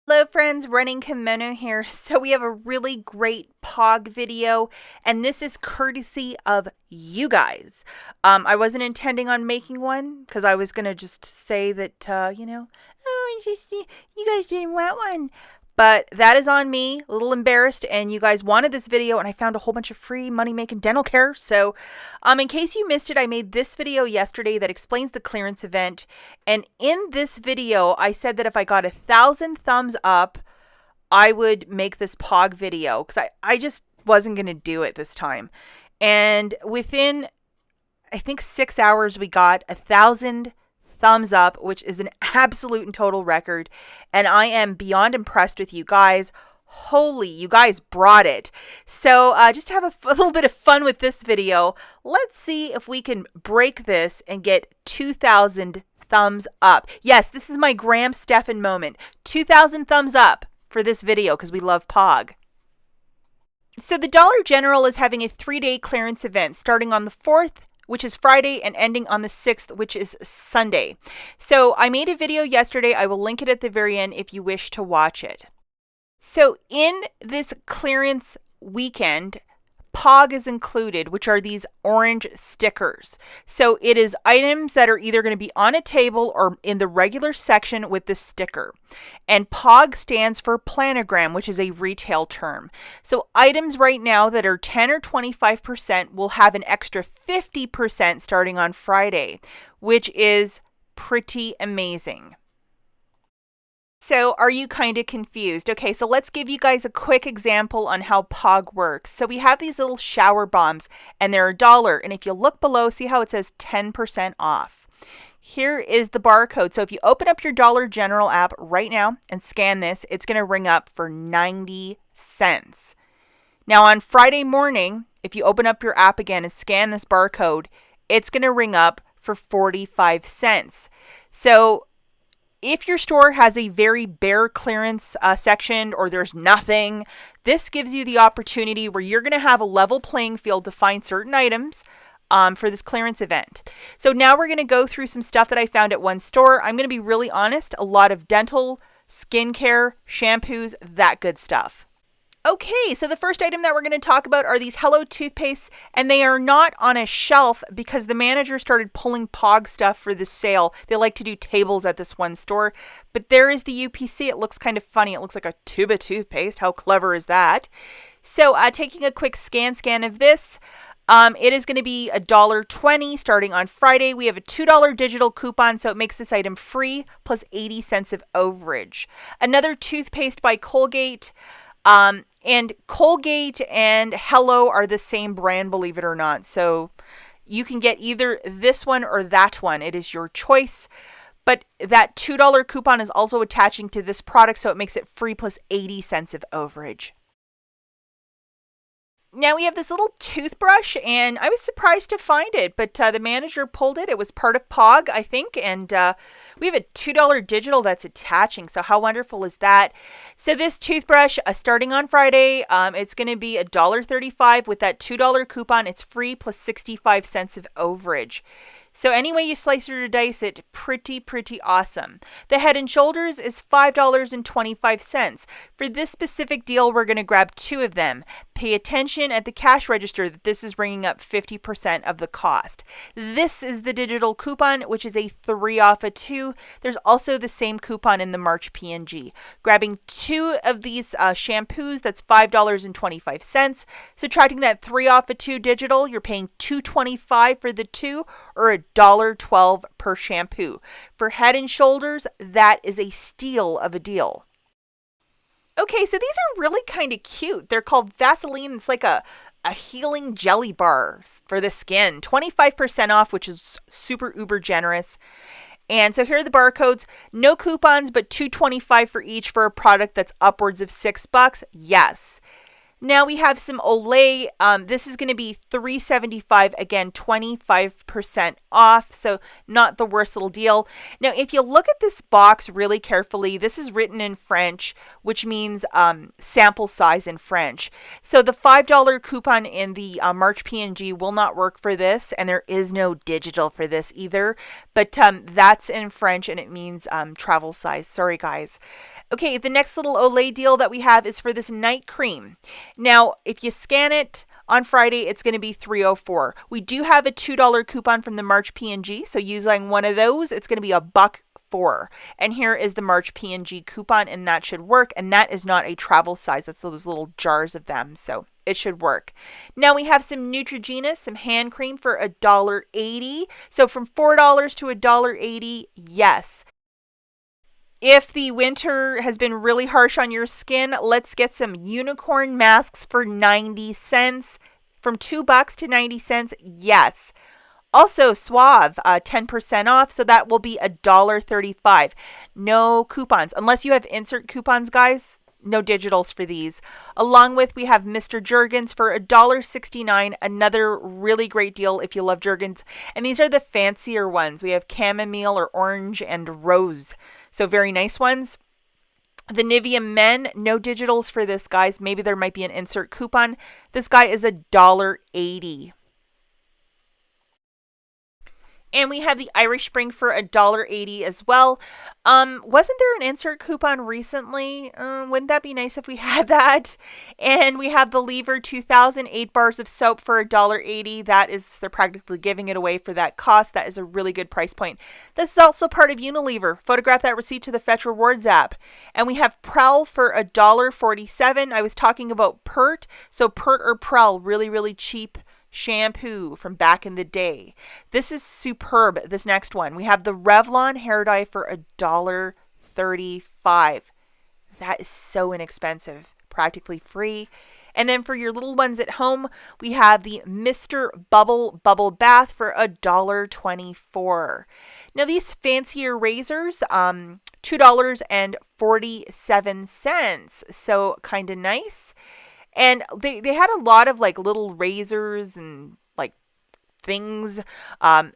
Hello friends, Running Kimono here. So we have a really great Pog video, and this is courtesy of you guys. I wasn't intending on making one because I was going to just say that, oh, you guys didn't want one. But that is on me, a little embarrassed, and you guys wanted this video, and I found a whole bunch of free money-making dental care. So in case you missed it, I made this video yesterday that explains the clearance event. And in this video, I said that if I got 1,000 thumbs up, I would make this Pog video because I just wasn't going to do it this time. And within, I think, 6 hours, we got 1,000 thumbs up, which is an absolute and total record. And I am beyond impressed with you guys. Holy, you guys brought it. So just to have a little bit of fun with this video, let's see if we can break this and get 2,000 thumbs up. Yes, this is my Graham Stephan moment. 2,000 thumbs up for this video because we love Pog. So the Dollar General is having a 3-day clearance event starting on the 4th, which is Friday, and ending on the 6th, which is Sunday. So I made a video yesterday. I will link it at the very end if you wish to watch it. So in this clearance weekend, Pog is included, which are these orange stickers. So it is items that are either going to be on a table or in the regular section with the sticker. And Pog stands for planogram, which is a retail term. So items right now that are 10 or 25% will have an extra 50% starting on Friday, which is pretty amazing. So are you kind of confused? Okay, so let's give you guys a quick example on how Pog works. So we have these little shower bombs, and they're $1. And if you look below, see how it says 10% off. Here is the barcode. So if you open up your Dollar General app right now and scan this, it's going to ring up for 90 cents. Now on Friday morning, if you open up your app again and scan this barcode, it's going to ring up for 45 cents. So if your store has a very bare clearance section or there's nothing, this gives you the opportunity where you're going to have a level playing field to find certain items for this clearance event. So now we're going to go through some stuff that I found at one store. I'm going to be really honest, a lot of dental, skincare, shampoos, that good stuff. Okay, so the first item that we're going to talk about are these Hello toothpastes, and they are not on a shelf because the manager started pulling Pog stuff for this sale. They like to do tables at this one store, but there is the UPC. It looks kind of funny. It looks like a tube of toothpaste. How clever is that? So taking a quick scan of this, it is going to be $1.20 starting on Friday. We have a $2 digital coupon, so it makes this item free plus 80 cents of overage. Another toothpaste by Colgate. And Colgate and Hello are the same brand, believe it or not. So you can get either this one or that one. It is your choice. But that $2 coupon is also attaching to this product, so it makes it free plus 80 cents of overage. Now we have this little toothbrush, and I was surprised to find it, but the manager pulled it. It was part of Pog, I think, and we have a $2 digital that's attaching, so how wonderful is that? So this toothbrush, starting on Friday, it's going to be $1.35. With that $2 coupon, it's free plus 65 cents of overage. So any way you slice it or dice it, pretty awesome. The Head & Shoulders is $5.25. For this specific deal, we're going to grab 2 of them. Pay attention at the cash register that this is bringing up 50% of the cost. This is the digital coupon, which is a 3 off of 2. There's also the same coupon in the March PNG. Grabbing 2 of these shampoos, that's $5.25. Subtracting that 3 off of 2 digital, you're paying $2.25 for the 2, or $1.12 per shampoo. For Head & Shoulders, that is a steal of a deal. Okay, so these are really kind of cute. They're called Vaseline. It's like a healing jelly bar for the skin. 25% off, which is super uber generous. And so here are the barcodes. No coupons, but $2.25 for each for a product that's upwards of $6. Yes. Now we have some Olay. This is going to be $3.75. Again, 25% off. So not the worst little deal. Now, if you look at this box really carefully, this is written in French, which means sample size in French. So the $5 coupon in the March P&G will not work for this, and there is no digital for this either. But that's in French, and it means travel size. Sorry, guys. Okay, the next little Olay deal that we have is for this night cream. Now, if you scan it on Friday, it's going to be $3.04. We do have a $2 coupon from the March P&G, so using one of those, it's going to be $1.04. And here is the March P&G coupon, and that should work. And that is not a travel size. That's those little jars of them, so it should work. Now we have some Neutrogena, some hand cream for $1.80. So from $4 to $1.80, yes. If the winter has been really harsh on your skin, let's get some unicorn masks for 90 cents. From $2 to 90 cents, yes. Also, Suave, 10% off, so that will be $1.35. No coupons. Unless you have insert coupons, guys, no digitals for these. Along with, we have Mr. Jergens for $1.69. Another really great deal if you love Jergens. And these are the fancier ones. We have chamomile or orange and rose. So very nice ones. The Nivea Men, no digitals for this, guys. Maybe there might be an insert coupon. This guy is $1.80. And we have the Irish Spring for $1.80 as well. Wasn't there an insert coupon recently? Wouldn't that be nice if we had that? And we have the Lever 2008 bars of soap for $1.80. That is, they're practically giving it away for that cost. That is a really good price point. This is also part of Unilever. Photograph that receipt to the Fetch Rewards app. And we have Prel for $1.47. I was talking about Pert. So Pert or Prel, really, really cheap shampoo from back in the day. This is superb, this next one. We have the Revlon hair dye for $1.35. That is so inexpensive, practically free. And then for your little ones at home, we have the Mr. Bubble Bubble Bath for $1.24. Now these fancier razors, $2.47. So kind of nice. And they had a lot of like little razors and like things.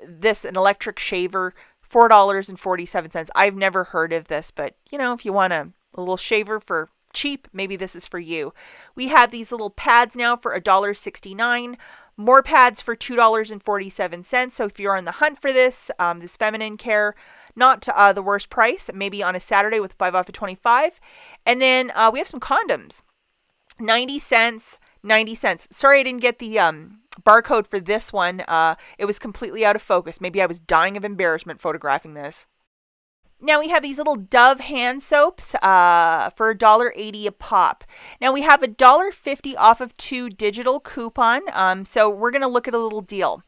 This, an electric shaver, $4.47. I've never heard of this, but you know, if you want a little shaver for cheap, maybe this is for you. We have these little pads now for $1.69. More pads for $2.47. So if you're on the hunt for this, this feminine care, not the worst price, maybe on a Saturday with 5 off of 25. And then we have some condoms. 90 cents, 90 cents. Sorry I didn't get the barcode for this one. It was completely out of focus. Maybe I was dying of embarrassment photographing this. Now we have these little Dove hand soaps for $1.80 a pop. Now we have $1.50 off of 2 digital coupon. So we're going to look at a little deal.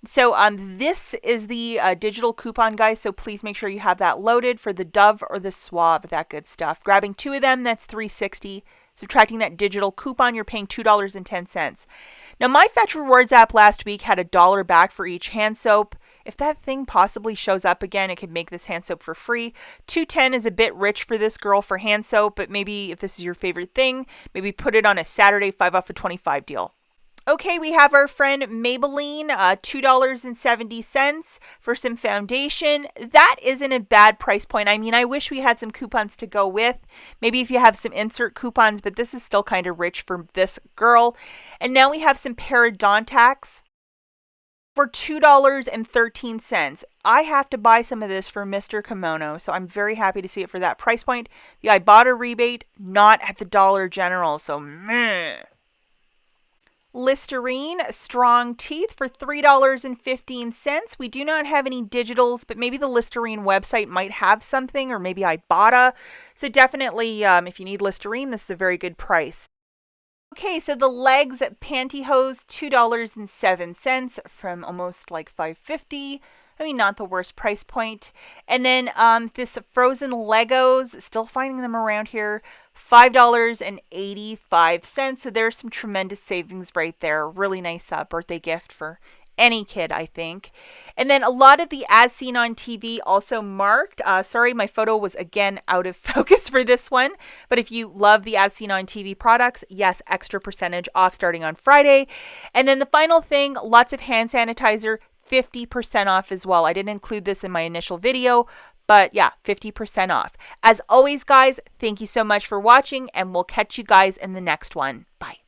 So this is the digital coupon, guys. So please make sure you have that loaded for the Dove or the Suave, that good stuff. Grabbing 2 of them, that's $3.60. Subtracting that digital coupon, you're paying $2.10. Now, my Fetch Rewards app last week had $1 back for each hand soap. If that thing possibly shows up again, it could make this hand soap for free. $2.10 is a bit rich for this girl for hand soap, but maybe if this is your favorite thing, maybe put it on a Saturday 5 off of 25 deal. Okay, we have our friend Maybelline, $2.70 for some foundation. That isn't a bad price point. I mean, I wish we had some coupons to go with. Maybe if you have some insert coupons, but this is still kind of rich for this girl. And now we have some Parodontax for $2.13. I have to buy some of this for Mr. Kimono, so I'm very happy to see it for that price point. The IBOTTA rebate, not at the Dollar General, so meh. Listerine Strong Teeth for $3.15. We do not have any digitals, but maybe the Listerine website might have something, or maybe IBOTTA. So definitely, if you need Listerine, this is a very good price. Okay, so the Legs Pantyhose, $2.07 from almost like $5.50. I mean, not the worst price point. And then this Frozen Legos, still finding them around here, $5.85. So there's some tremendous savings right there. Really nice birthday gift for any kid, I think. And then a lot of the as seen on TV also marked. Sorry, my photo was again out of focus for this one. But if you love the as seen on TV products, yes, extra percentage off starting on Friday. And then the final thing, lots of hand sanitizer, 50% off as well. I didn't include this in my initial video, but yeah, 50% off. As always, guys, thank you so much for watching, and we'll catch you guys in the next one. Bye.